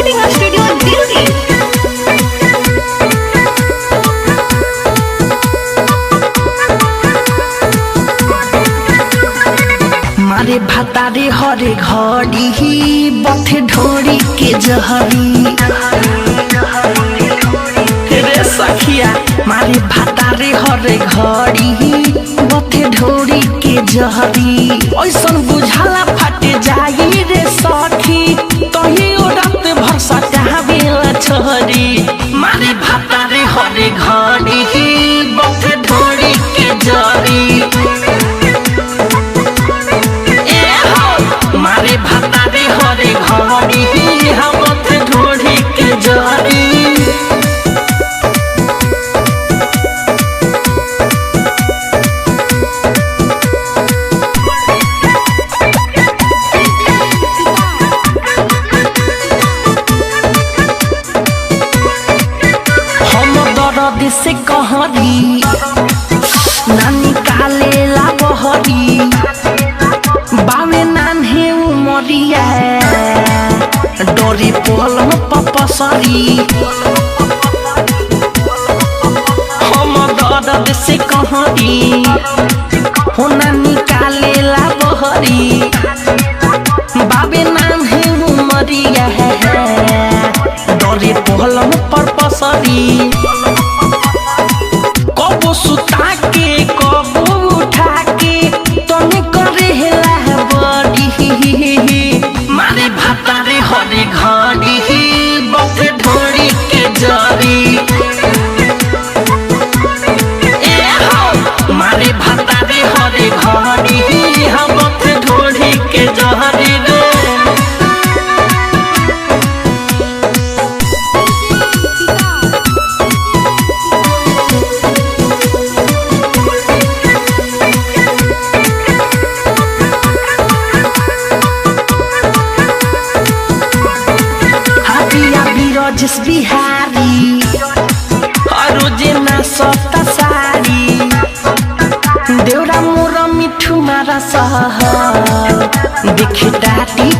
Recording studio Delhi. मारे भातारे हरे घड़ी बथे ढोरी के जहरी रे सखिया। मारे भातारे हरे घड़ी बथे ढोरी के जहरी ऐसन बुझाला फाटे जाई रे सखी तही रात भर सटावेला छहरी। मारे भातारे हरे घड़ी बथे ढोरी के जहरी मारे भातारे हरे घड़ी हम ढोरी के जहरी। दर्द से कहरी नानी काले ला बहरी बावे नान्हे उमरिया डोरी पलम पपसरी। हम दर्द से कहरी हो नानी काले ला बहरी बावे नान्हे उमरिया डोरी पलम पर पसरी। कबो सुता के कबो उठा के तने करे हेला बड़ी। मारे भातारे हरे घड़ी बथे ढोरी के जरी मारे भातारे हरे घड़ी हम बथे ढोरी के जहरी रे। जिस बिहारी रोजे ना सप्ता सारी देवरा मोरा मिठू मारा सहर देखे डाटी